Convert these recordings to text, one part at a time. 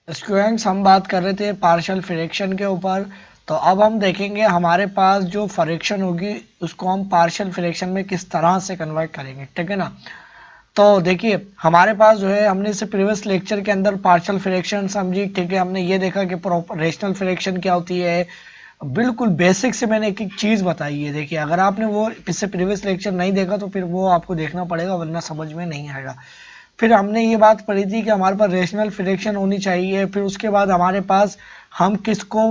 Students हम बात कर रहे थे पार्शियल फ्रैक्शन के ऊपर। तो अब हम देखेंगे हमारे पास जो फ्रैक्शन होगी उसको हम पार्शियल फ्रैक्शन में किस तरह से कन्वर्ट करेंगे, ठीक है ना। तो देखिए हमारे पास जो है हमने इसे प्रीवियस लेक्चर के अंदर पार्शियल फ्रैक्शन समझी, ठीक है। हमने ये देखा कि प्रॉपर रेशनल फ्रैक्शन क्या होती है, बिल्कुल बेसिक से मैंने एक एक चीज़ बताई है। देखिए अगर आपने वो इससे प्रीवियस लेक्चर नहीं देखा तो फिर वो आपको देखना पड़ेगा, वरना समझ में नहीं आएगा। फिर हमने ये बात पढ़ी थी कि हमारे पास रेशनल फ्रैक्शन होनी चाहिए। फिर उसके बाद हमारे पास हम किसको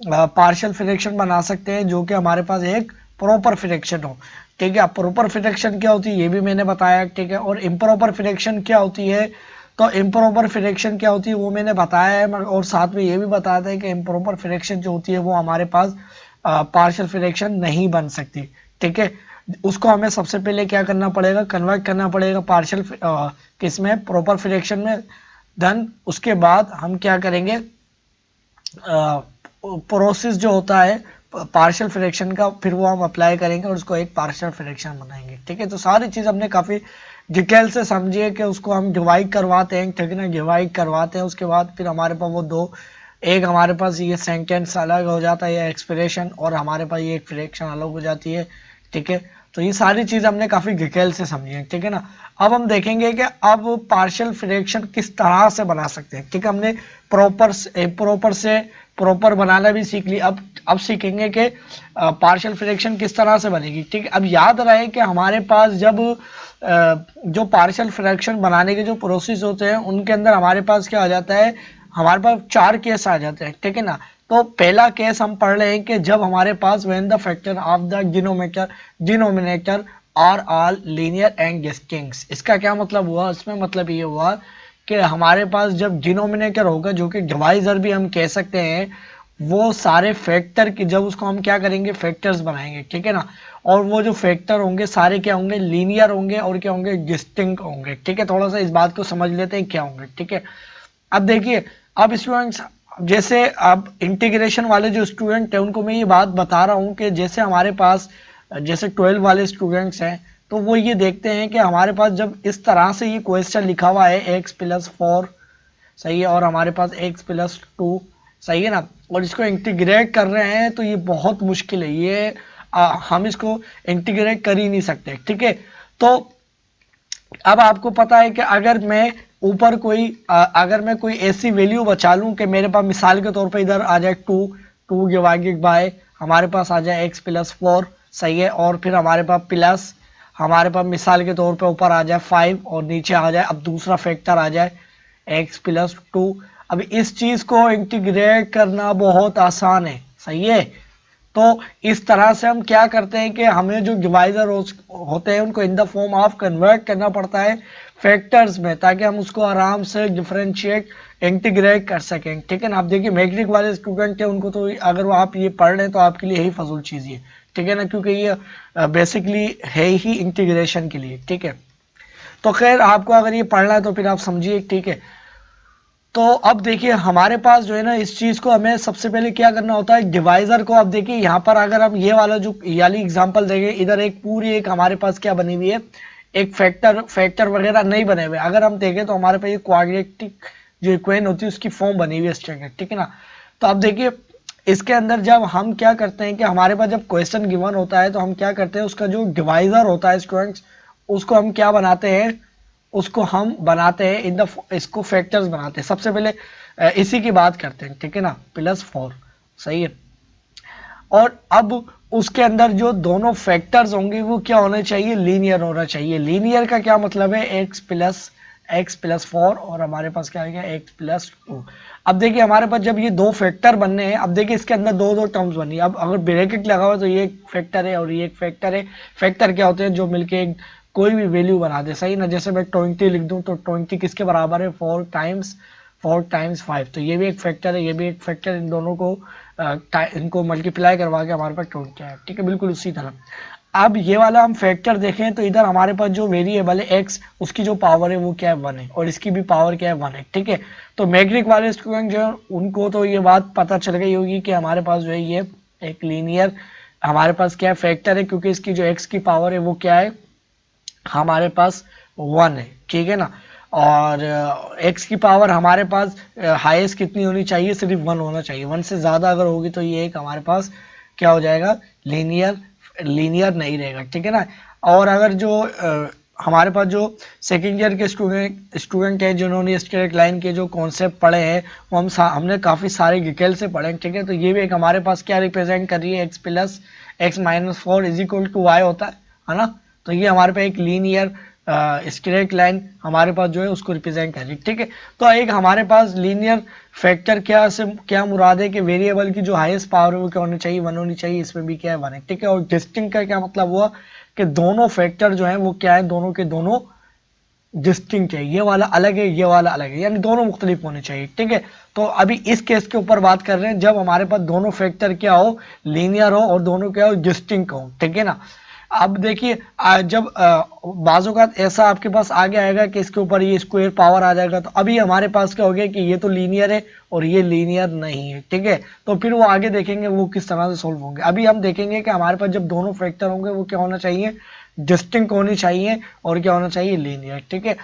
पार्शियल फ्रैक्शन बना सकते हैं, जो कि हमारे पास एक प्रॉपर फ्रैक्शन हो, ठीक है। प्रॉपर फ्रैक्शन क्या होती है ये भी मैंने बताया, ठीक है। और इम्प्रॉपर फ्रैक्शन क्या होती है, तो इम्प्रॉपर फ्रैक्शन क्या होती है वो मैंने बताया है। और साथ में ये भी बताया था कि इम्प्रॉपर फ्रैक्शन जो होती है वो हमारे पास पार्शियल फ्रैक्शन नहीं बन सकती, ठीक है। उसको हमें सबसे पहले क्या करना पड़ेगा, कन्वर्ट करना पड़ेगा पार्शियल किसमें, प्रॉपर फ्रैक्शन में। देन उसके बाद हम क्या करेंगे, प्रोसेस जो होता है पार्शियल फ्रैक्शन का, फिर वो हम अप्लाई करेंगे और उसको एक पार्शियल फ्रैक्शन बनाएंगे, ठीक है। तो सारी चीज़ हमने काफ़ी डिटेल से समझी है कि उसको हम डिवाइड करवाते हैं, ठीक है ना, डिवाइड करवाते हैं। उसके बाद फिर हमारे पास वो दो, एक हमारे पास ये सेंटेंस अलग हो जाता है, ये एक्सप्रेशन, और हमारे पास ये एक फ्रैक्शन अलग हो जाती है, ठीक है। तो ये सारी चीज़ हमने काफ़ी डिटेल से समझी है, ठीक है ना। अब हम देखेंगे कि अब पार्शियल फ्रैक्शन किस तरह से बना सकते हैं, ठीक है। हमने प्रॉपर से प्रॉपर बनाना भी सीख ली। अब सीखेंगे कि पार्शियल फ्रैक्शन किस तरह से बनेगी, ठीक है। अब याद रहे कि हमारे पास जब जो पार्शियल फ्रैक्शन बनाने के जो प्रोसेस होते हैं उनके अंदर हमारे पास क्या आ जाता है, हमारे पास चार केस आ जाते हैं, ठीक है ना। तो पहला केस हम पढ़ रहे हैं कि जब हमारे पास when the factor of the denominator are all linear and distinct. इसका क्या मतलब हुआ, इसमें मतलब ये हुआ कि हमारे पास जब डिनोमिनेटर होगा, जो कि डिवाइजर भी हम कह सकते हैं, वो सारे फैक्टर की जब उसको हम क्या करेंगे, फैक्टर्स बनाएंगे, ठीक है ना। और वो जो फैक्टर होंगे सारे क्या होंगे, लीनियर होंगे और क्या होंगे, डिस्टिंक्ट होंगे, ठीक है। थोड़ा सा इस बात को समझ लेते हैं क्या होंगे, ठीक है। अब देखिए, अब स्टूडेंट्स जैसे अब इंटीग्रेशन वाले जो स्टूडेंट है उनको मैं ये बात बता रहा हूँ कि जैसे हमारे पास जैसे 12 वाले स्टूडेंट्स हैं, तो वो ये देखते हैं कि हमारे पास जब इस तरह से ये क्वेश्चन लिखा हुआ है x+4, सही है, और हमारे पास x+2, सही है ना, और इसको इंटीग्रेट कर रहे हैं तो ये बहुत मुश्किल है। ये हम इसको इंटीग्रेट कर ही नहीं सकते, ठीक है। तो अब आपको पता है कि अगर मैं ऊपर कोई अगर मैं कोई ऐसी वैल्यू बचा लूं कि मेरे पास मिसाल के तौर पे इधर आ जाए 2 डिवाइडेड बाय हमारे पास आ जाए x+4, सही है, और फिर हमारे पास प्लस हमारे पास मिसाल के तौर पे ऊपर आ जाए 5 और नीचे आ जाए अब दूसरा फैक्टर आ जाए x+2। अब इस चीज को इंटीग्रेट करना बहुत आसान है, सही है। तो इस तरह से हम क्या करते हैं कि हमें जो डिवाइजर होते हैं उनको in the form of convert करना पड़ता है फैक्टर्स में, ताकि हम उसको आराम से डिफरेंशिएट इंटीग्रेट कर सकें, ठीक है ना। आप देखिए मैट्रिक वाले स्टूडेंट है उनको तो अगर वो आप ये पढ़ रहे हैं तो आपके लिए यही फजूल चीज़ है, ठीक है ना, क्योंकि ये बेसिकली है ही इंटीग्रेशन के लिए, ठीक है। तो खैर आपको अगर ये पढ़ना है तो फिर आप समझिए, ठीक है। तो अब देखिए हमारे पास जो है ना, इस चीज को हमें सबसे पहले क्या करना होता है, डिवाइजर को। अब देखिए यहाँ पर अगर हम ये वाला जो वाली एग्जांपल देंगे, इधर एक पूरी एक हमारे पास क्या बनी हुई है, एक फैक्टर वगैरह नहीं बने हुए। अगर हम देखें तो हमारे पास ये क्वाड्रेटिक जो इक्वेशन होती है उसकी फॉर्म बनी हुई है स्टैंडर्ड, ठीक है ना। तो अब देखिए इसके अंदर जब हम क्या करते हैं कि हमारे पास जब क्वेश्चन गिवन होता है तो हम क्या करते हैं, उसका जो डिवाइजर होता है स्टूडेंट्स, उसको हम क्या बनाते हैं, उसको हम बनाते हैं इन द इसको फैक्टर्स बनाते हैं। सबसे पहले इसी की बात करते हैं, ठीक है ना, +4, सही है। और अब उसके अंदर जो दोनों फैक्टर्स होंगे वो क्या होना चाहिए, लीनियर होना चाहिए। लीनियर का क्या मतलब है, x+4 और हमारे पास क्या आएगा x+2। अब देखिए हमारे पास जब ये दो फैक्टर बनने हैं, अब देखिए इसके अंदर दो दो टर्म्स बनी है। अब अगर ब्रैकेट लगा हुआ तो ये एक फैक्टर है और ये एक फैक्टर है। फैक्टर क्या होते हैं, जो मिलके एक कोई भी वैल्यू बना दे, सही ना। जैसे मैं 20 लिख दूं तो 20 किसके बराबर है, 4 टाइम्स 5। तो ये भी एक फैक्टर है, ये भी एक फैक्टर, इन दोनों को इनको मल्टीप्लाई करवा के हमारे पास 20 है, ठीक है, बिल्कुल उसी तरह। अब ये वाला हम फैक्टर देखें तो इधर हमारे पास जो वेरिएबल है x, उसकी जो पावर है वो क्या है 1 है, और इसकी भी पावर क्या है 1 है, ठीक है। तो मैट्रिक वाले स्टूडेंट जो है उनको तो ये बात पता चल गई होगी कि हमारे पास जो है ये एक लीनियर हमारे पास क्या है फैक्टर है, क्योंकि इसकी जो x की पावर है वो क्या है हमारे पास 1 है, ठीक है ना। और x की पावर हमारे पास हाईएस्ट कितनी होनी चाहिए, सिर्फ 1 होना चाहिए। 1 से ज़्यादा अगर होगी तो ये एक हमारे पास क्या हो जाएगा, लीनियर नहीं रहेगा, ठीक है ना। और अगर जो हमारे पास जो सेकेंड ईयर के स्टूडेंट हैं जिन्होंने स्ट्रेट लाइन के जो कॉन्सेप्ट पढ़े हैं वो हमने काफ़ी सारे डिटेल से पढ़े, ठीक है। तो ये भी एक हमारे पास क्या रिप्रेजेंट कर रही है, x plus X minus 4 is equal to Y होता है ना। तो ये हमारे पास एक लीनियर स्ट्रेट लाइन हमारे पास जो है उसको रिप्रेजेंट कर रही है, ठीक है। तो एक हमारे पास लीनियर फैक्टर क्या मुराद है कि वेरिएबल की जो हाईएस्ट पावर है वो क्या होनी चाहिए, 1 होनी चाहिए। इसमें भी क्या है, 1 है, ठीक है। और डिस्टिंक्ट का क्या मतलब हुआ कि दोनों फैक्टर जो है वो क्या है, दोनों के दोनों डिस्टिंक्ट है, ये वाला अलग है, ये वाला अलग है, यानी दोनों मुख्तलिफ होने चाहिए, ठीक है। तो अभी इस केस के ऊपर बात कर रहे हैं जब हमारे पास दोनों फैक्टर क्या हो, लीनियर हो और दोनों क्या हो, डिस्टिंक्ट हो, ठीक है ना। अब देखिए जब बाजू का ऐसा आपके पास आगे आएगा कि इसके ऊपर ये स्क्वायर पावर आ जाएगा, तो अभी हमारे पास क्या हो गया कि ये तो लीनियर है और ये लीनियर नहीं है, ठीक है। तो फिर वो आगे देखेंगे वो किस तरह से सोल्व होंगे। अभी हम देखेंगे कि हमारे पास जब दोनों फैक्टर होंगे वो क्या होना चाहिए, डिस्टिंक्ट होनी चाहिए और क्या होना चाहिए, लीनियर, ठीक है।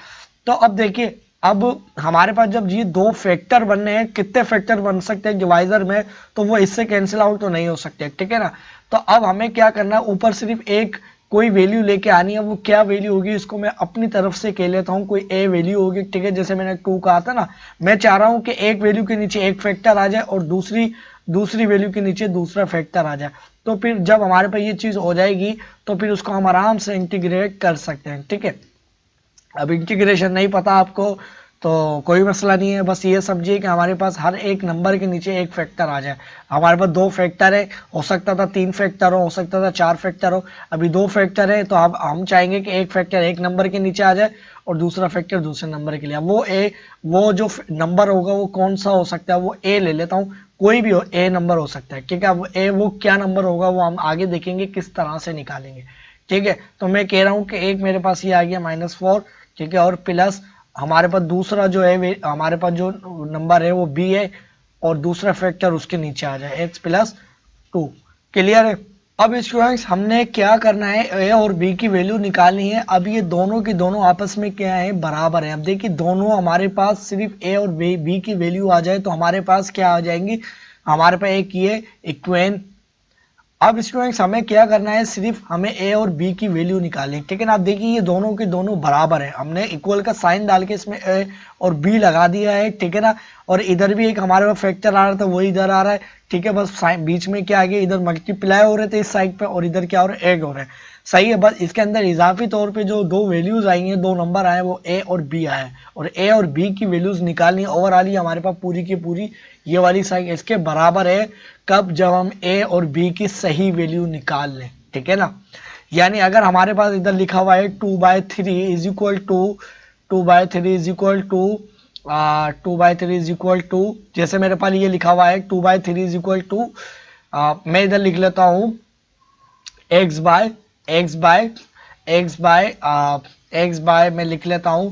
तो अब देखिए अब हमारे पास जब ये दो फैक्टर बनने हैं, कितने फैक्टर बन सकते हैं डिवाइजर में, तो वो इससे कैंसिल आउट तो नहीं हो सकते, ठीक है ना। तो अब हमें क्या करना है, ऊपर सिर्फ एक कोई वैल्यू लेके आनी है। वो क्या वैल्यू होगी इसको मैं अपनी तरफ से कह लेता हूँ, कोई ए वैल्यू होगी, ठीक है। जैसे मैंने 2 कहा था ना, मैं चाह रहा हूँ कि एक वैल्यू के नीचे एक फैक्टर आ जाए और दूसरी वैल्यू के नीचे दूसरा फैक्टर आ जाए। तो फिर जब हमारे पास ये चीज हो जाएगी तो फिर उसको हम आराम से इंटीग्रेट कर सकते हैं, ठीक है। अब इंटीग्रेशन नहीं पता आपको तो कोई मसला नहीं है, बस ये समझिए कि हमारे पास हर एक नंबर के नीचे एक फैक्टर आ जाए। हमारे पास 2 फैक्टर है, हो सकता था 3 फैक्टर हो सकता था 4 फैक्टर हो, अभी 2 फैक्टर है तो अब हम चाहेंगे कि एक फैक्टर एक नंबर के नीचे आ जाए और दूसरा फैक्टर दूसरे नंबर के लिए। वो जो नंबर होगा वो कौन सा हो सकता है, वो ए ले लेता हूँ, कोई भी हो, ए नंबर हो सकता है, ठीक है। अब ए वो क्या नंबर होगा वो हम आगे देखेंगे किस तरह से निकालेंगे, ठीक है। तो मैं कह रहा हूँ कि एक मेरे पास ये आ गया -4, ठीक है, और प्लस हमारे पास दूसरा जो है हमारे पास जो नंबर है वो बी है और दूसरा फैक्टर उसके नीचे आ जाए x+2। क्लियर है। अब स्टूडेंट्स हमने क्या करना है, ए और बी की वैल्यू निकालनी है। अब ये दोनों की दोनों आपस में क्या है, बराबर है। अब देखिए दोनों हमारे पास सिर्फ ए और बी की वैल्यू आ जाए तो हमारे पास क्या आ जाएंगी, हमारे पास एक ये इक्वेन। अब स्टूडेंट्स हमें क्या करना है, सिर्फ हमें ए और बी की वैल्यू निकालनी है, ठीक है ना। आप देखिए ये दोनों के दोनों बराबर है, हमने इक्वल का साइन डाल के इसमें ए और बी लगा दिया है, ठीक है ना। और इधर भी एक हमारे पास फैक्टर आ रहा था वो इधर आ रहा है, ठीक है। बस बीच में क्या आ गया, इधर मल्टीप्लाई हो रहे थे इस साइड पे और इधर क्या हो रहा है, एड हो रहा है, सही है। बस इसके अंदर इजाफी तौर पे जो दो वैल्यूज आई हैं, दो नंबर आए, वो ए और बी आए और ए और बी की वैल्यूज निकालनी। ओवरऑल ही हमारे पास पूरी की पूरी ये वाली साइड इसके बराबर है, कब, जब हम ए और बी की सही वैल्यू निकाल लें, ठीक है ना। यानी अगर हमारे पास इधर लिखा हुआ है 2/3 is equal to 2/3 is equal to 2/3 is equal to, जैसे मेरे पास ये लिखा हुआ है 2/3 इज इक्वल टू, मैं इधर लिख लेता हूं x बाय मैं लिख लेता हूं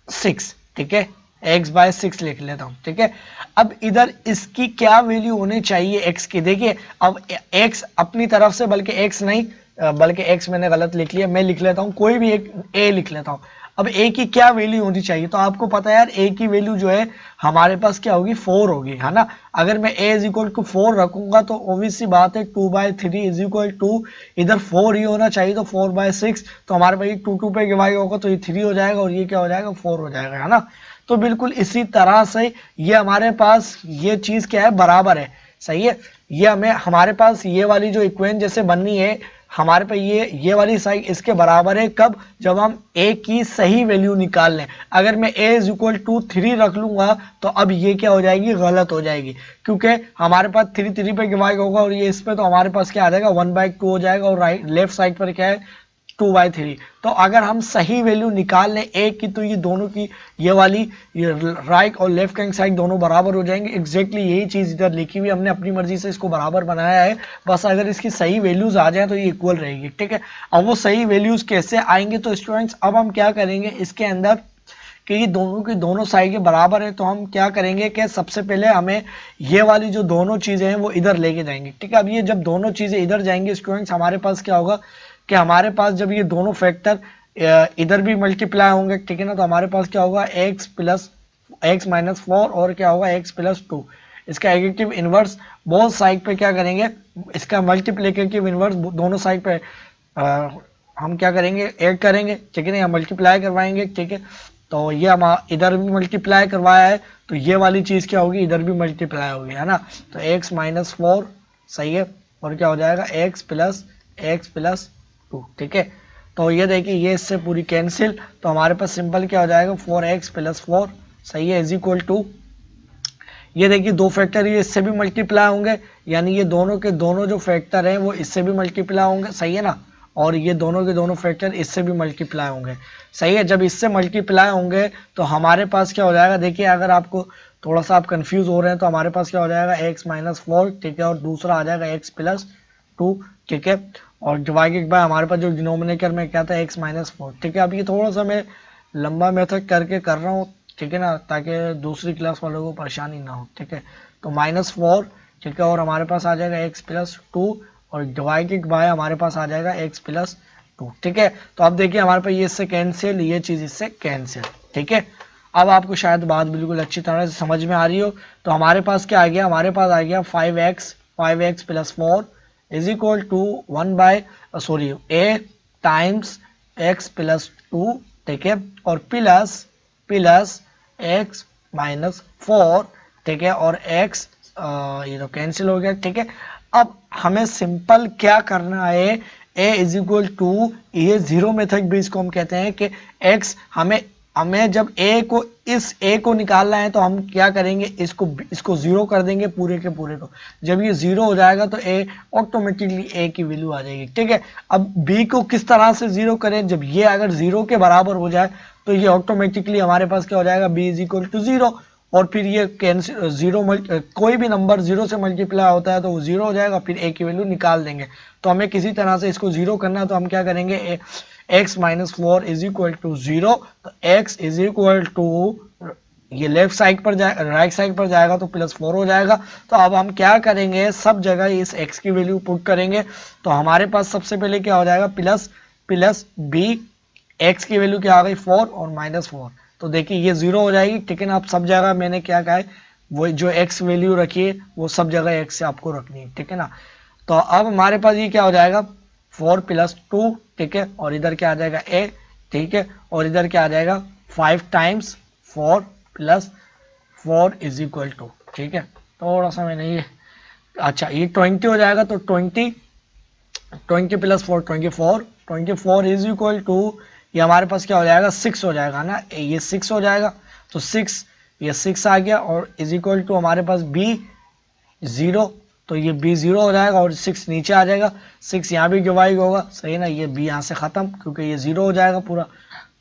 6, ठीक है, x/6 लिख लेता हूं, ठीक है। अब इधर इसकी क्या वैल्यू होनी चाहिए x की, देखिए अब x अपनी तरफ से, बल्कि x नहीं, बल्कि x मैंने गलत लिख लिया, मैं लिख लेता हूं कोई भी एक a लिख लेता हूं। अब a की क्या वैल्यू होनी चाहिए, तो आपको पता है यार a की वैल्यू जो है हमारे पास क्या होगी, 4 होगी, है ना। अगर मैं a इज इक्वल टू 4 रखूंगा तो ऑब्वियस सी बात है 2/3 इज इक्वल टू इधर 4 ही होना चाहिए, तो 4/6, तो हमारे पास 2 पे डिवाइड होगा तो ये 3 हो जाएगा और ये क्या हो जाएगा, 4 हो जाएगा, है ना। तो बिल्कुल इसी तरह से ये हमारे पास ये चीज क्या है, बराबर है, सही है। ये हमें हमारे पास ये वाली जो इक्वेशन जैसे बननी है, हमारे पे ये वाली साइड इसके बराबर है, कब, जब हम a की सही वैल्यू निकाल लें। अगर मैं a इज इक्वल टू 3 रख लूंगा तो अब ये क्या हो जाएगी, गलत हो जाएगी, क्योंकि हमारे पास 3 पे डिवाइड होगा और ये इस पे, तो हमारे पास क्या आ जाएगा 1/2 हो जाएगा और राइट लेफ्ट साइड पर क्या है 2/3। तो अगर हम सही वैल्यू निकाल लें a की तो ये दोनों की ये वाली ये राइट और लेफ्ट हैंड साइड दोनों बराबर हो जाएंगे। एग्जैक्टली यही चीज इधर लिखी हुई, हमने अपनी मर्जी से इसको बराबर बनाया है, बस अगर इसकी सही वैल्यूज आ जाए तो ये इक्वल रहेगी, ठीक है। अब वो सही वैल्यूज कैसे आएंगे, तो स्टूडेंट्स अब हम क्या करेंगे इसके अंदर कि ये दोनों की दोनों साइड के बराबर है, तो हम क्या करेंगे कि सबसे पहले हमें ये वाली जो दोनों चीजें हैं वो इधर लेके जाएंगे, ठीक है। अब ये जब दोनों चीजें इधर जाएंगे स्टूडेंट्स, हमारे पास क्या होगा कि हमारे पास जब ये दोनों फैक्टर इधर भी मल्टीप्लाई होंगे, ठीक है ना। तो हमारे पास क्या होगा, x प्लस x माइनस 4 और क्या होगा x प्लस 2। इसका एडिटिव इनवर्स बोथ साइड पे क्या करेंगे, इसका मल्टीप्लिकेटिव इनवर्स दोनों साइड पे हम क्या करेंगे, ऐड करेंगे, ठीक है ना, या मल्टीप्लाई करवाएंगे, ठीक है। तो ये हम इधर भी मल्टीप्लाई करवाया है, तो ये वाली चीज़ क्या होगी, इधर भी मल्टीप्लाई होगी, है ना। तो x माइनस 4 सही है, और क्या हो जाएगा x प्लस 2, ठीक है। तो ये देखिए ये इससे पूरी कैंसिल, तो हमारे पास सिंपल क्या हो जाएगा 4x प्लस 4 सही है इज इक्वल टू, ये देखिए दो फैक्टर ये इससे भी मल्टीप्लाई होंगे, यानी ये दोनों के दोनों जो फैक्टर हैं वो इससे भी मल्टीप्लाई होंगे, सही है ना। और ये दोनों के दोनों फैक्टर इससे भी मल्टीप्लाई होंगे, सही है। जब इससे मल्टीप्लाई होंगे तो हमारे पास क्या हो जाएगा, देखिए अगर आपको थोड़ा सा आप कंफ्यूज हो रहे हैं तो हमारे पास क्या हो जाएगा x माइनस 4, ठीक है, और दूसरा आ जाएगा x प्लस 2, ठीक है। और डिवाइडेड बाय हमारे पास जो डिनोमिनेटर में क्या था x माइनस 4, ठीक है। अब ये थोड़ा सा मैं लंबा मेथड करके कर रहा हूँ, ठीक है ना, ताकि दूसरी क्लास वालों को परेशानी ना हो, ठीक है। तो -4, ठीक है, और हमारे पास आ जाएगा x प्लस 2, और डिवाइडेड बाय हमारे पास आ जाएगा x प्लस 2, ठीक है। तो अब देखिए हमारे पास ये इससे कैंसिल, ये चीज़ इससे कैंसिल, ठीक है। अब आपको शायद बात बिल्कुल अच्छी तरह से समझ में आ रही हो। तो हमारे पास क्या आ गया, हमारे पास आ गया 5x plus 4 is equal to 1 by a times x plus 2, ठीक है, और प्लस x माइनस 4, ठीक है, और x ये तो कैंसिल हो गया, ठीक है। अब हमें सिंपल क्या करना है, a इज इक्वल टू, ये जीरो मेथड भी इसको हम कहते हैं कि x हमें जब इस a को निकालना है तो हम क्या करेंगे, इसको जीरो कर देंगे पूरे के पूरे को। जब ये जीरो हो जाएगा तो a ऑटोमेटिकली a की वैल्यू आ जाएगी, ठीक है। अब b को किस तरह से जीरो करें, जब ये अगर जीरो के बराबर हो जाए तो ये ऑटोमेटिकली हमारे पास क्या हो जाएगा, b is equal to zero. और फिर ये कैंसिल, कोई भी नंबर जीरो से मल्टीप्लाई होता है तो वो जीरो हो जाएगा, फिर a की वैल्यू निकाल देंगे। तो हमें किसी तरह से इसको जीरो करना है तो हम क्या करेंगे, x minus 4 is equal to zero. तो x इज इक्वल टू, ये लेफ्ट साइड पर जाए, राइट साइड पर जाएगा तो +4 हो जाएगा। तो अब हम क्या करेंगे, सब जगह इस x की वैल्यू पुट करेंगे। तो हमारे पास सबसे पहले क्या हो जाएगा, प्लस b, x की वैल्यू क्या आ गई 4 और -4। तो देखिए ये जीरो हो जाएगी, ठीक है ना। अब सब जगह मैंने क्या कहा है, वो जो x वैल्यू रखी है वो सब जगह x से आपको रखनी है, ठीक है ना। तो अब हमारे पास ये क्या हो जाएगा 4 प्लस 2, ठीक है, और इधर क्या आ जाएगा a, ठीक है, और इधर क्या आ जाएगा 5 times 4 plus 4 is equal to, ठीक है। थोड़ा सा मैंने ये, अच्छा ये 20 हो जाएगा, तो 20 प्लस 4 24 इज इक्वल टू, ये हमारे पास क्या हो जाएगा 6 हो जाएगा ना, ये 6 हो जाएगा। तो 6, ये 6 आ गया, और इज इक्वल टू हमारे पास b 0, तो ये b 0 हो जाएगा, और 6 नीचे आ जाएगा, 6 यहाँ भी डिवाइड होगा, सही ना, ये b यहाँ से खत्म क्योंकि ये 0 हो जाएगा पूरा।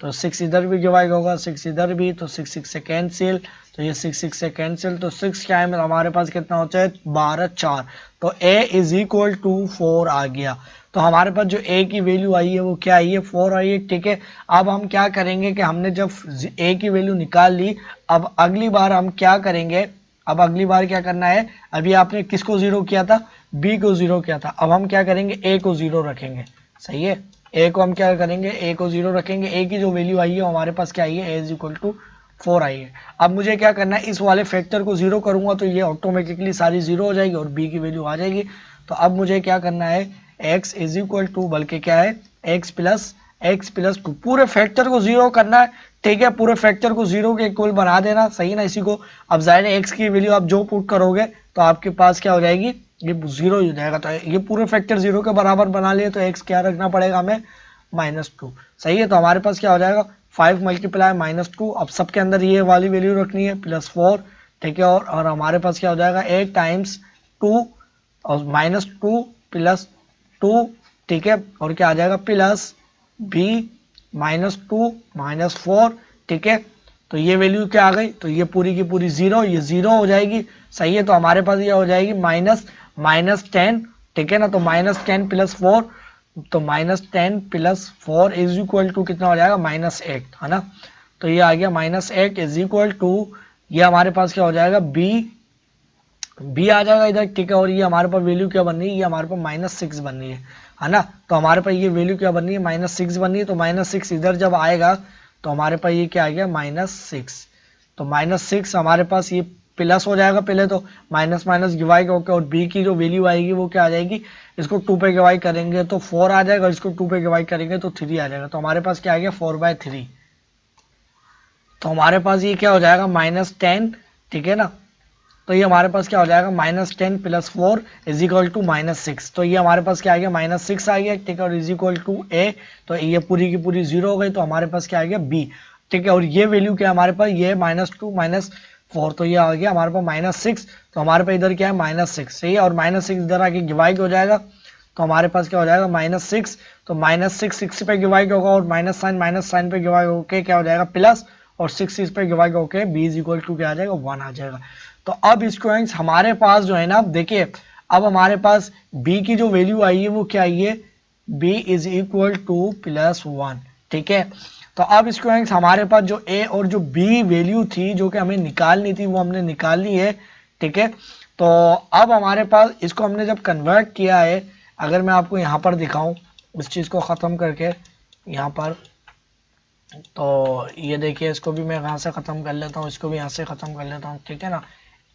तो 6 इधर भी डिवाइड होगा, 6 इधर भी, तो 6 से कैंसिल, तो ये 6 से कैंसिल, तो 6 क्या है हमारे पास कितना होता है 12 4। तो a इज इक्वल टू 4 आ गया। तो हमारे पास जो a की वैल्यू आई है वो क्या आई है 4 आई है, ठीक है। अब हम क्या करेंगे कि हमने जब a की वैल्यू निकाल ली, अब अगली बार हम क्या करेंगे, अब अगली बार क्या करना है, अभी आपने किसको जीरो किया था, b को जीरो किया था, अब हम क्या करेंगे a को जीरो रखेंगे, सही है। a को हम क्या करेंगे, a को जीरो रखेंगे, a की जो वैल्यू आई है हमारे पास क्या आई है, a इज इक्वल टू 4 आई है। अब मुझे क्या करना है, इस वाले फैक्टर को जीरो करूंगा तो ये ऑटोमेटिकली सारी जीरो हो जाएगी और b की वैल्यू आ जाएगी। तो अब मुझे क्या करना है, x इज इक्वल टू, बल्कि क्या है x प्लस 2, पूरे फैक्टर को जीरो करना है, ठीक है, पूरे फैक्टर को जीरो के इक्वल बना देना, सही ना इसी को। अब जाहिर है x की वैल्यू आप जो पुट करोगे तो आपके पास क्या हो जाएगी, ये जीरो हो जाएगा। तो ये पूरे फैक्टर जीरो के बराबर बना लिए, तो x क्या रखना पड़ेगा हमें -2, सही है। तो हमारे पास क्या हो जाएगा 5 मल्टीप्लाई -2, अब सबके अंदर ये वाली वैल्यू रखनी है +4, ठीक है, और हमारे पास क्या हो जाएगा 8 टाइम्स 2 और -2 प्लस 2, ठीक है, और क्या आ जाएगा प्लस b -2 -4, ठीक है। तो ये वैल्यू क्या आ गई, तो ये पूरी की पूरी जीरो, ये जीरो हो जाएगी, सही है। तो हमारे पास ये हो जाएगी -10, ठीक है ना। तो -10 प्लस 4, तो -10 प्लस 4 इज इक्वल टू कितना हो जाएगा -8, है ना। तो ये आ गया -8 इज इक्वल टू, ये हमारे पास क्या हो जाएगा b आ जाएगा इधर, ठीक है। और ये हमारे पास वैल्यू क्या बन रही है, ये हमारे पास -6 बन रही है। है ना। तो हमारे पास ये वैल्यू क्या बन रही है, -6 बन रही है। तो -6 इधर जब आएगा तो हमारे पास ये क्या आ गया, -6। तो -6 हमारे पास ये प्लस हो जाएगा, पहले तो माइनस माइनस डिवाइड होकर, और बी की जो वैल्यू आएगी वो क्या आ जाएगी, इसको 2 पे डिवाइड करेंगे तो 4 आ जाएगा, और इसको 2 पे डिवाइड करेंगे तो 3 आ जाएगा। तो हमारे पास क्या आ गया, 4/3। तो हमारे पास ये क्या हो जाएगा, -10, ठीक है ना। तो ये हमारे पास क्या हो जाएगा, -10 + 4 = -6। तो ये हमारे पास क्या आ गया, -6 आ गया, ठीक है, और = a। तो ये पूरी की पूरी 0 हो गई, तो हमारे पास क्या आ गया, b, ठीक है। और ये वैल्यू क्या है हमारे पास, ये -2 - 4, तो ये आ गया हमारे पास -6। तो हमारे पास इधर क्या है, -6, सही है। और -6 इधर आके डिवाइड हो जाएगा, तो हमारे पास क्या हो जाएगा, -6। तो -6 6 पे डिवाइड होगा, और माइनस साइन पे डिवाइड होके क्या हो जाएगा, प्लस, और 6 इस पे डिवाइड होके b = क्या आ जाएगा, 1 आ जाएगा। तो अब स्टूडेंट्स हमारे पास जो है ना, देखिए अब हमारे पास b की जो वैल्यू आई है वो क्या आई है, b = +1, ठीक है। तो अब स्टूडेंट्स हमारे पास जो a और जो b वैल्यू थी जो कि हमें निकालनी थी वो हमने निकाल ली है, ठीक है। तो अब हमारे पास इसको हमने जब कन्वर्ट किया है, अगर मैं आपको यहाँ पर दिखाऊं इस चीज़ को ख़त्म करके यहाँ पर, तो ये देखिए इसको भी मैं यहाँ से ख़त्म कर लेता हूँ, इसको भी यहाँ से ख़त्म कर लेता हूँ, ठीक है ना।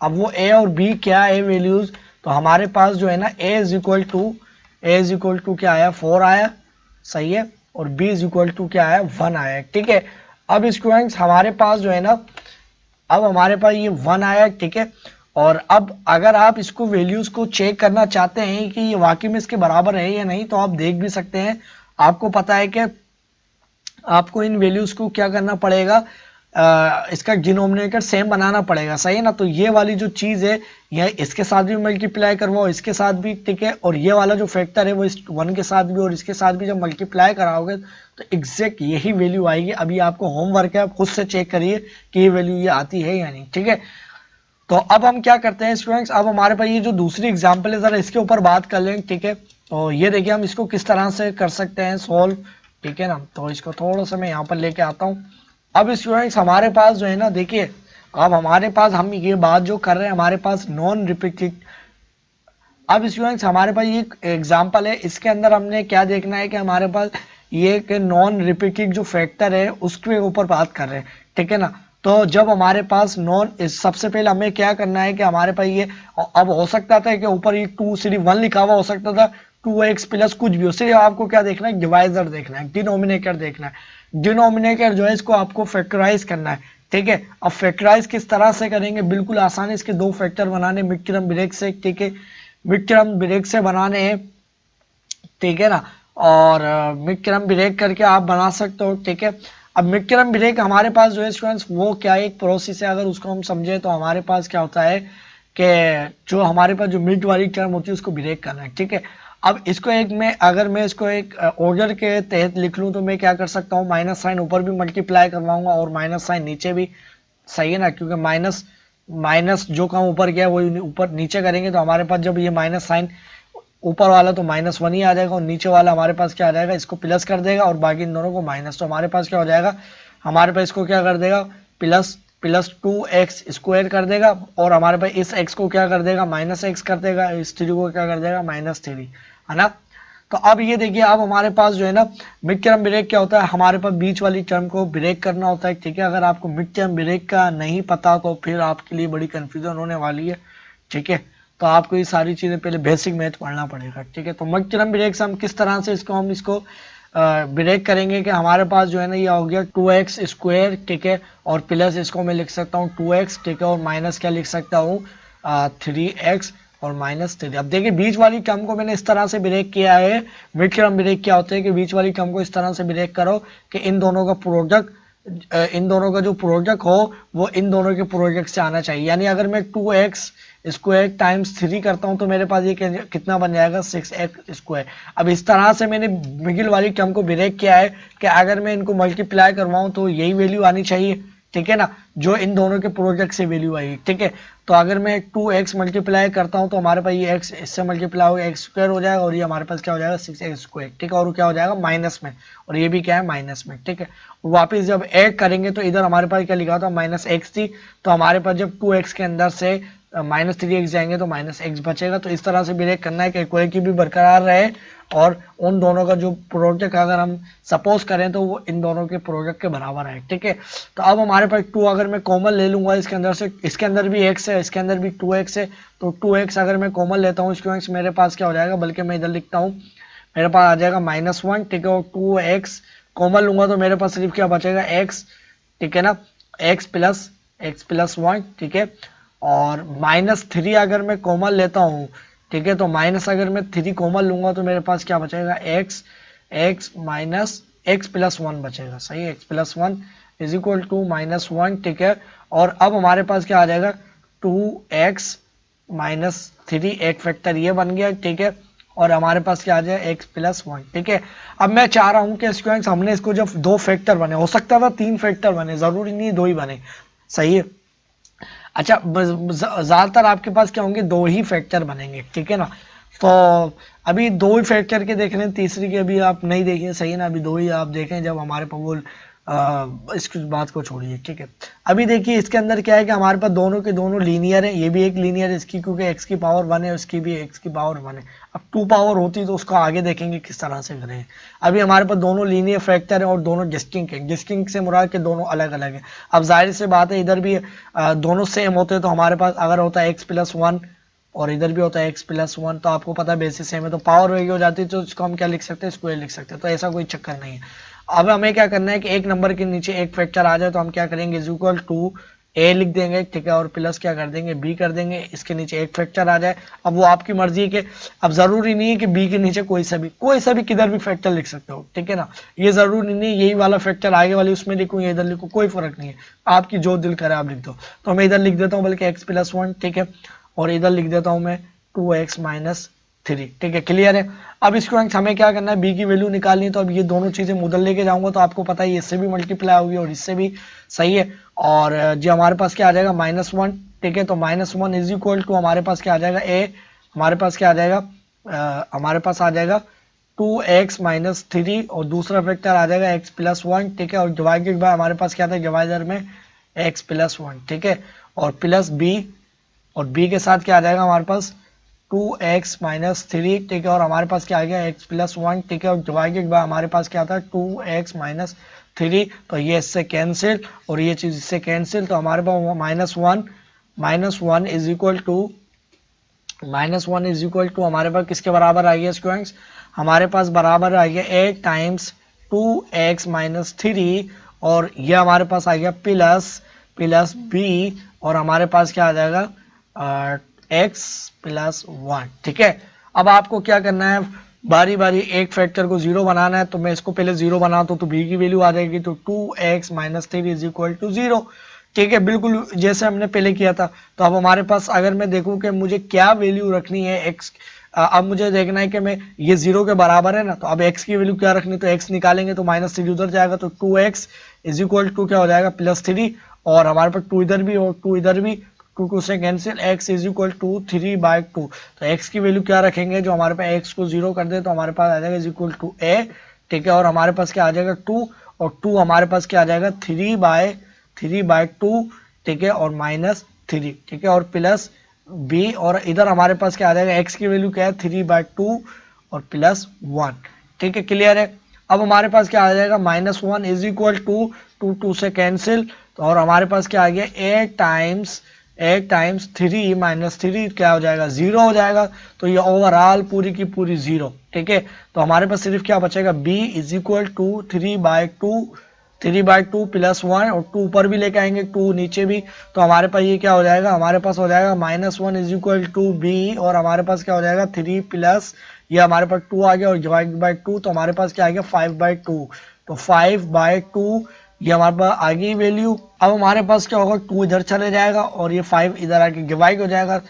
अब वो a और b क्या है वैल्यूज, तो हमारे पास जो है ना a = क्या आया, 4 आया, सही है, और b = क्या आया, 1 आया, ठीक है। अब स्टूडेंट्स हमारे पास जो है ना, अब हमारे पास ये 1 आया, ठीक है। और अब अगर आप इसको वैल्यूज को चेक करना चाहते हैं कि ये वाकई में इसके बराबर है या नहीं, तो आप देख भी सकते हैं। आपको पता है कि आपको इन वैल्यूज को क्या करना पड़ेगा, इसका डिनोमिनेटर सेम बनाना पड़ेगा, सही है ना। तो ये वाली जो चीज़ है, यह इसके साथ भी मल्टीप्लाई करवाओ, इसके साथ भी, ठीक है। और ये वाला जो फैक्टर है वो इस 1 के साथ भी और इसके साथ भी जब मल्टीप्लाई कराओगे तो एग्जैक्ट यही वैल्यू आएगी। अभी आपको होमवर्क है, आप खुद से चेक करिए कि ये वैल्यू ये आती है या नहीं, ठीक है। तो अब हम क्या करते हैं स्टूडेंट्स, अब हमारे पास ये जो दूसरी एग्जाम्पल है, ज़रा इसके ऊपर बात कर लें, ठीक है। तो ये देखिए हम इसको किस तरह से कर सकते हैं सॉल्व, ठीक है ना। तो इसको थोड़ा सा मैं यहाँ पर लेके आता हूँ। अब स्टूडेंट्स हमारे पास जो है ना, देखिए अब हमारे पास हम ये बात जो कर रहे हैं, हमारे पास नॉन रिपीटेड। अब स्टूडेंट्स हमारे पास ये एग्जांपल है, इसके अंदर हमने क्या देखना है कि हमारे पास ये एक नॉन रिपीटेड जो फैक्टर है उसके ऊपर बात कर रहे हैं, ठीक है ना। तो जब हमारे पास सबसे पहले हमें क्या करना है कि हमारे पास ये, अब हो सकता था कि ऊपर ये 2 सिर्फ 1 लिखा हुआ हो सकता था, 2x प्लस कुछ भी हो, सिर्फ आपको क्या देखना है, डिवाइजर देखना है, डिनोमिनेटर देखना है। डिनोमिनेटर जो है इसको आपको फैक्टराइज करना है, ठीक है। अब फैक्टराइज किस तरह से करेंगे, बिल्कुल आसान है, इसके 2 फैक्टर बनाने मिड टर्म ब्रेक से, ठीक है, मिड टर्म ब्रेक से बनाने हैं, ठीक है ना। और मिड टर्म ब्रेक करके आप बना सकते हो, ठीक है। अब मिड टर्म ब्रेक हमारे पास जो है स्टूडेंट्स वो क्या है, एक प्रोसेस है, अगर उसको हम समझे तो हमारे पास क्या होता है कि जो हमारे पास जो मिड वाली टर्म होती है उसको ब्रेक करना है, ठीक है। अब इसको एक मैं अगर मैं इसको एक ऑर्डर के तहत लिख लूँ तो मैं क्या कर सकता हूँ, माइनस साइन ऊपर भी मल्टीप्लाई करवाऊंगा और माइनस साइन नीचे भी, सही है ना, क्योंकि माइनस माइनस जो काम ऊपर गया वो ऊपर नीचे करेंगे, तो हमारे पास जब ये माइनस साइन ऊपर वाला तो -1 ही आ जाएगा, और नीचे वाला हमारे पास क्या आ जाएगा, इसको प्लस कर देगा और बाकी इन दोनों को माइनस। तो हमारे पास क्या हो जाएगा, हमारे पास इसको क्या कर देगा, प्लस 2x² कर देगा, और हमारे पास इस x को क्या कर देगा, -x कर देगा, इस 3 को क्या कर देगा, -3, है ना। तो अब ये देखिए, अब हमारे पास जो है ना मिड टर्म ब्रेक क्या होता है, हमारे पास बीच वाली टर्म को ब्रेक करना होता है, ठीक है। अगर आपको मिड टर्म ब्रेक का नहीं पता तो फिर आपके लिए बड़ी कंफ्यूजन होने वाली है, ठीक है। तो आपको ये सारी चीज़ें पहले बेसिक मैथ पढ़ना पड़ेगा, ठीक है। तो मिड टर्म ब्रेक से हम किस तरह से इसको ब्रेक करेंगे कि हमारे पास जो है ना ये हो गया 2x², ठीक है, और प्लस इसको मैं लिख सकता हूँ 2x, ठीक है, और माइनस क्या लिख सकता हूँ 3x और -3। अब देखिए बीच वाली टर्म को मैंने इस तरह से ब्रेक किया है। मिड टर्म ब्रेक क्या होता है कि बीच वाली टर्म को इस तरह से ब्रेक करो कि इन दोनों का जो प्रोडक्ट हो वो इन दोनों के प्रोडक्ट से आना चाहिए। यानी अगर मैं 2x² टाइम्स 3 करता हूं तो मेरे पास ये कितना बन जाएगा, 6x²। अब इस तरह से मैंने मिडिल वाली टर्म को ब्रेक किया है कि अगर मैं इनको मल्टीप्लाई करवाऊं तो यही वैल्यू आनी चाहिए, ठीक है ना, जो इन दोनों के प्रोडक्ट से वैल्यू आएगी, ठीक है। तो अगर मैं 2x मल्टीप्लाई करता हूं तो हमारे पास ये x इससे मल्टीप्लाई होगा, x² हो जाएगा, और ये हमारे पास क्या हो जाएगा, 6x², ठीक है, और क्या हो जाएगा माइनस में, और ये भी क्या है माइनस में, ठीक है। वापिस जब ऐड करेंगे तो इधर हमारे पास क्या लिखा था, -x थी, तो हमारे पास जब 2x के अंदर से -3x जाएंगे तो -x बचेगा। तो इस तरह से ब्रेक करना है कि इक्वलिटी भी बरकरार रहे और उन दोनों का जो प्रोडक्ट अगर हम सपोज करें तो वो इन दोनों के प्रोडक्ट के बराबर है, ठीक है। तो अब हमारे पास 2 अगर मैं कॉमन ले लूंगा इसके अंदर से, इसके अंदर भी x है, इसके अंदर भी 2x है, तो 2x अगर मैं कॉमन लेता हूँ इसके मेरे पास क्या हो जाएगा, बल्कि मैं इधर लिखता हूँ, मेरे पास आ जाएगा -1, ठीक है। और 2x कॉमन लूंगा तो मेरे पास सिर्फ क्या बचेगा, x, ठीक है ना, x+1, ठीक है। और -3 अगर मैं कॉमन लेता हूँ, ठीक है, तो माइनस अगर मैं 3 कॉमन लूंगा तो मेरे पास क्या बचेगा, x माइनस x+1 बचेगा, सही है, x+1 इज इक्वल टू -1, ठीक है। और अब हमारे पास क्या आ जाएगा, 2x -3, एक फैक्टर ये बन गया, ठीक है। और हमारे पास क्या आ जाए, x+1, ठीक है। अब मैं चाह रहा हूं कि स्क्वायर हमने इसको जब 2 फैक्टर बने, हो सकता था 3 फैक्टर बने, जरूरी नहीं 2 ही बने, सही है। अच्छा, ज्यादातर आपके पास क्या होंगे, 2 ही फैक्टर बनेंगे, ठीक है ना। तो अभी 2 ही फैक्टर के देख रहे हैं, तीसरी के अभी आप नहीं देखें, सही है ना, अभी 2 ही आप देखें जब हमारे पास वो इस बात को छोड़िए, ठीक है। अभी देखिए इसके अंदर क्या है कि हमारे पास दोनों के दोनों लीनियर है, ये भी एक लीनियर है इसकी, क्योंकि x की पावर 1 है, उसकी भी x की पावर 1 है। अब 2 पावर होती तो उसको आगे देखेंगे किस तरह से करें। अभी हमारे पास दोनों लीनियर फैक्टर है और दोनों डिस्टिंक्ट है, डिस्टिंक्ट से मुराद के दोनों अलग अलग है। अब जाहिर सी बात है इधर भी दोनों सेम होते तो हमारे पास अगर होता है x+1 और इधर भी होता है x+1, तो आपको पता है बेसिस सेम है, तो पावर वही हो जाती है, तो इसको हम क्या लिख सकते हैं, स्क्वायर लिख सकते हैं, तो ऐसा कोई चक्कर नहीं है। अब हमें क्या करना है कि एक नंबर के नीचे एक फैक्टर आ जाए तो हम क्या करेंगे, इज इक्वल टू ए लिख देंगे, ठीक है, और प्लस क्या कर देंगे, बी कर देंगे, इसके नीचे एक फैक्टर आ जाए। अब वो आपकी मर्जी है कि अब जरूरी नहीं है कि बी के नीचे कोई सा भी किधर भी फैक्टर लिख सकते हो, ठीक है ना। ये जरूरी नहीं यही वाला फैक्टर आगे वाली उसमें लिखूँ या इधर लिखूँ, कोई फर्क नहीं है, आपकी जो दिल करे आप लिख दो। तो मैं इधर लिख देता हूँ बल्कि x+1, ठीक है, और इधर लिख देता हूँ मैं 2x-3, ठीक है, क्लियर है। अब इसको हमें क्या करना है, बी की वैल्यू निकालनी है, तो अब ये दोनों चीजें उधर लेके जाऊंगा तो आपको पता है इससे भी मल्टीप्लाई होगी और इससे भी, सही है। और जो हमारे पास क्या आ जाएगा, -1, ठीक है, तो -1 इज इक्वल टू हमारे पास क्या आ जाएगा, ए, हमारे पास क्या आ जाएगा, हमारे पास आ जाएगा 2x-3 और दूसरा फैक्टर आ जाएगा x+1, ठीक है। और डिवाइडेड बाय हमारे पास क्या था डिवाइडर में, x+1, ठीक है, और प्लस बी, और b के साथ क्या आ जाएगा हमारे पास 2x-3, ठीक है, और हमारे पास क्या आ गया x+1, ठीक है, और डिवाइडेड बाय हमारे पास क्या था 2x-3, तो ये इससे कैंसिल और ये चीज इससे कैंसिल, तो हमारे पास -1 इज इक्वल टू हमारे पास किसके बराबर आ गया स्टूडेंट्स, हमारे पास बराबर आ गया 8 टाइम्स 2x-3, और ये हमारे पास आ गया प्लस बी, और हमारे पास क्या आ जाएगा x+1, ठीक है। अब आपको क्या करना है, बारी बारी एक फैक्टर को 0 बनाना है, तो मैं इसको पहले 0 बनाता हूँ तो b की वैल्यू आ जाएगी, तो 2x-3 इज इक्वल टू 0, ठीक है, बिल्कुल जैसे हमने पहले किया था। तो अब हमारे पास अगर मैं देखूं कि मुझे क्या वैल्यू रखनी है x, अब मुझे देखना है कि मैं ये 0 के बराबर है ना, तो अब x की वैल्यू क्या रखनी, तो x निकालेंगे तो -3 उधर जाएगा, तो 2x इज इक्वल टू क्या हो जाएगा, +3, और हमारे पास 2 इधर भी और 2 इधर भी, 2 से cancel, x is equal to 3/2, तो x की वैल्यू क्या रखेंगे, जो हमारे पास x को 0 कर दे तो हमारे पास आ जाएगा इज इक्वल टू a, ठीक है, और हमारे पास क्या आ जाएगा 2, और 2 हमारे पास क्या आ जाएगा 3/2, ठीक है, और -3, ठीक है, और प्लस b, और इधर हमारे पास क्या आ जाएगा, x की वैल्यू क्या है 3/2 और +1, ठीक है, क्लियर है। अब हमारे पास क्या आ जाएगा, -1 इज इक्वल टू 2 से कैंसिल, तो और हमारे पास क्या आ गया 8 टाइम्स 3 क्या हो जाएगा, 0 हो जाएगा, तो ये ओवरऑल पूरी की पूरी 0, ठीक है। तो हमारे पास सिर्फ क्या बचेगा, b इज इक्वल टू 3/2 +1, और 2 ऊपर भी लेके आएंगे 2 नीचे भी, तो हमारे पास ये क्या हो जाएगा, हमारे पास हो जाएगा -1 इज इक्वल टू b, और हमारे पास क्या हो जाएगा 3 प्लस ये हमारे पास 2 आ गया और डिवाइड बाय 2, तो हमारे पास क्या आ गया 5/2, तो 5/2 ये हमारे पास आ गई वैल्यू। अब हमारे पास क्या होगा, 2 इधर चले जाएगा और ये 5 इधर आके डिवाइड हो जाएगा,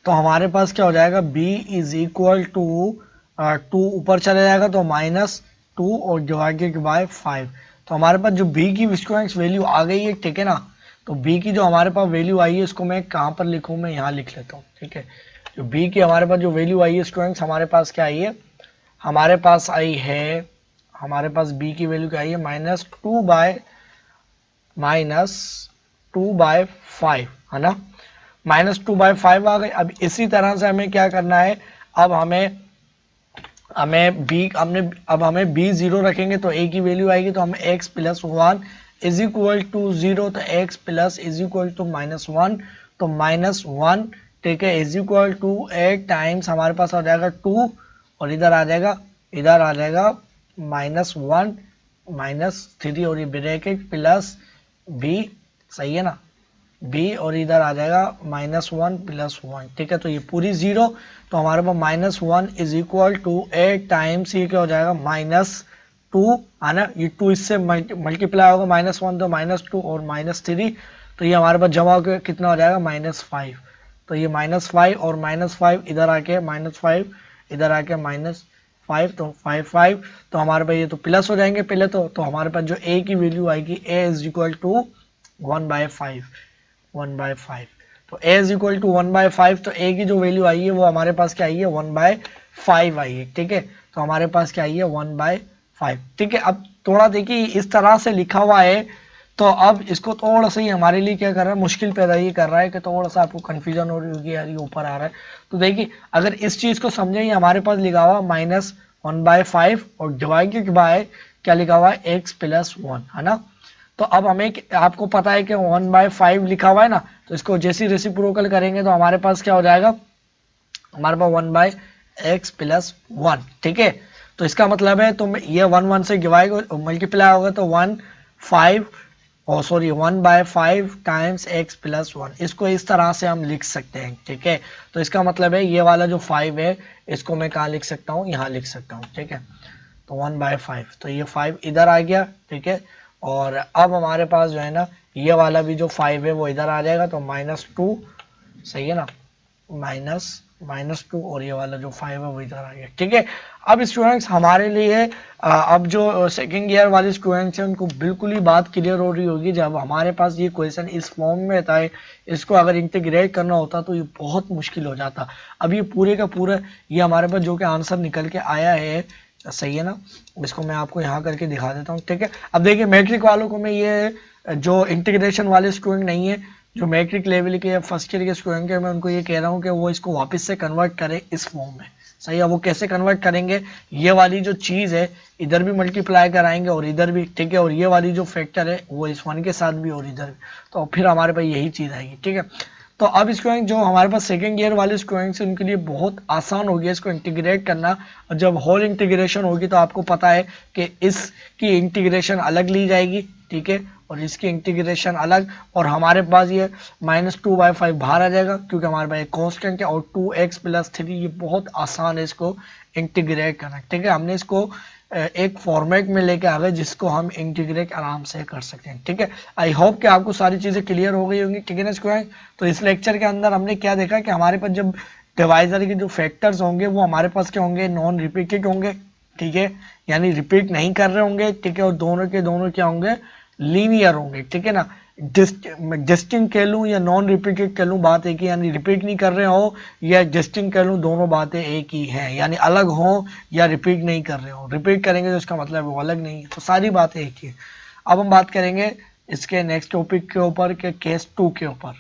तो हमारे पास क्या हो जाएगा, b इज इक्वल टू 2 ऊपर चले जाएगा तो -2 और डिवाइडेड बाय 5, तो हमारे पास जो b की स्क्वायर वैल्यू आ गई है, ठीक है ना। तो b की जो हमारे पास वैल्यू आई है इसको मैं कहाँ पर लिखूँ, मैं यहाँ लिख लेता हूँ, ठीक है। जो b की हमारे पास जो वैल्यू आई है स्टूडेंट्स, हमारे पास क्या आई है, हमारे पास आई है, हमारे पास b की वैल्यू क्या आई है, -2/5, है ना। -2/5 आ गई। अब इसी तरह से हमें क्या करना है, अब हमें b 0 रखेंगे तो a की वैल्यू आएगी, तो हमें x plus 1 is equal to 0, तो x plus is equal to -1, तो -1 ठीक है इज इक्वल टू 8 टाइम्स हमारे पास आ जाएगा 2, और इधर आ जाएगा -1 -3 और ये ब्रैकेट प्लस b, सही है ना, b, और इधर आ जाएगा -1 प्लस 1, ठीक है, तो ये पूरी 0, तो हमारे पास -1 इज इक्वल टू 8 टाइम्स ये क्या हो जाएगा -2 है ना, ये 2 इससे मल्टीप्लाई होगा, -1 तो -2 और -3, तो ये हमारे पास जमा होकर कितना हो जाएगा -5, तो ये -5 और -5 इधर आके -5 इधर आके -5, तो 5 तो हमारे पास ये तो प्लस हो जाएंगे पहले, तो हमारे पास जो a की वैल्यू आएगी a इज इक्वल टू 1/5, तो a इज इक्वल टू 1/5, तो a की जो वैल्यू आई है वो हमारे पास क्या आई है 1/5 आई है, ठीक है, तो हमारे पास क्या आई है 1/5, ठीक है। अब थोड़ा देखिए इस तरह से लिखा हुआ है, तो अब इसको थोड़ा सा ही हमारे लिए क्या कर रहा है, मुश्किल पैदा ये कर रहा है कि थोड़ा सा आपको कंफ्यूजन हो रही होगी, यार ये ऊपर आ रहा है, तो देखिए अगर इस चीज को समझे, हमारे पास लिखा हुआ -1/5 और डिवाइडेड बाय क्या लिखा हुआ है x प्लस 1, है ना, तो अब हमें आपको पता है कि 1/5 लिखा हुआ है ना, तो इसको जैसी रेसिप्रोकल करेंगे तो हमारे पास क्या हो जाएगा, हमारे पास 1/x प्लस 1, ठीक है, तो इसका मतलब है तो ये 1 से डिवाइड मल्टीप्लाई होगा, तो 1/5 टाइम्स x प्लस 1, इसको इस तरह से हम लिख सकते हैं, ठीक है, तो इसका मतलब है ये वाला जो 5 है इसको मैं कहाँ लिख सकता हूँ, यहाँ लिख सकता हूँ, ठीक है, तो 1/5, तो ये 5 इधर आ गया, ठीक है, और अब हमारे पास जो है ना ये वाला भी जो 5 है वो इधर आ जाएगा, तो -2, सही है ना, -2 और ये वाला जो 5 है वो इधर आ गया, ठीक है। अब स्टूडेंट्स हमारे लिए अब जो सेकंड ईयर वाले स्टूडेंट्स हैं उनको बिल्कुल ही बात क्लियर हो रही होगी, जब हमारे पास ये क्वेश्चन इस फॉर्म में रहता है, इसको अगर इंटीग्रेट करना होता तो ये बहुत मुश्किल हो जाता। अब ये पूरे का पूरा ये हमारे पास जो कि आंसर निकल के आया है, सही है ना, इसको मैं आपको यहाँ करके दिखा देता हूँ, ठीक है। अब देखिए मैट्रिक वालों को मैं ये जो इंटीग्रेशन वाले स्टूडेंट नहीं है, जो मैट्रिक लेवल के या फर्स्ट ईयर के स्टूडेंट है, मैं उनको ये कह रहा हूँ कि वो इसको वापस से कन्वर्ट करें इस फॉर्म में, सही है। वो कैसे कन्वर्ट करेंगे, ये वाली जो चीज़ है इधर भी मल्टीप्लाई कराएंगे और इधर भी, ठीक है, और ये वाली जो फैक्टर है वो इस 1 के साथ भी और इधर भी, तो फिर हमारे पास यही चीज़ आएगी, ठीक है। तो अब स्टूडेंट जो हमारे पास सेकंड ईयर वाले स्टूडेंट्स हैं उनके लिए बहुत आसान हो गया इसको इंटीग्रेट करना, और जब होल इंटीग्रेशन होगी तो आपको पता है कि इसकी इंटीग्रेशन अलग ली जाएगी, ठीक है, और इसकी इंटीग्रेशन अलग, और हमारे पास ये -2/5 बाहर आ जाएगा क्योंकि हमारे पास एक कांस्टेंट है, और 2x प्लस 3, ये बहुत आसान है इसको इंटीग्रेट करना, ठीक है। हमने इसको एक फॉर्मेट में लेके आ गए जिसको हम इंटीग्रेट आराम से कर सकते हैं, ठीक है। आई होप कि आपको सारी चीज़ें क्लियर हो गई होंगी, ठीक है ना स्टूडेंट। तो इस लेक्चर के अंदर हमने क्या देखा कि हमारे पास जब डिवाइजर के जो फैक्टर्स होंगे वो हमारे पास क्या होंगे, नॉन रिपीटेड होंगे, ठीक है, यानी रिपीट नहीं कर रहे होंगे, ठीक है, और दोनों के दोनों क्या होंगे, लीनियर होंगे, ठीक है ना। डिस्टिंक्ट कह लूँ या नॉन रिपीटेड कह लूँ, बात एक ही, यानी रिपीट नहीं कर रहे हो या डिस्टिंक्ट कह लूँ, दोनों बातें एक ही हैं, यानी अलग हो या रिपीट नहीं कर रहे हो। रिपीट करेंगे तो इसका मतलब वो अलग नहीं है, तो सारी बातें एक ही है। अब हम बात करेंगे इसके नेक्स्ट टॉपिक के ऊपर के केस 2 के ऊपर।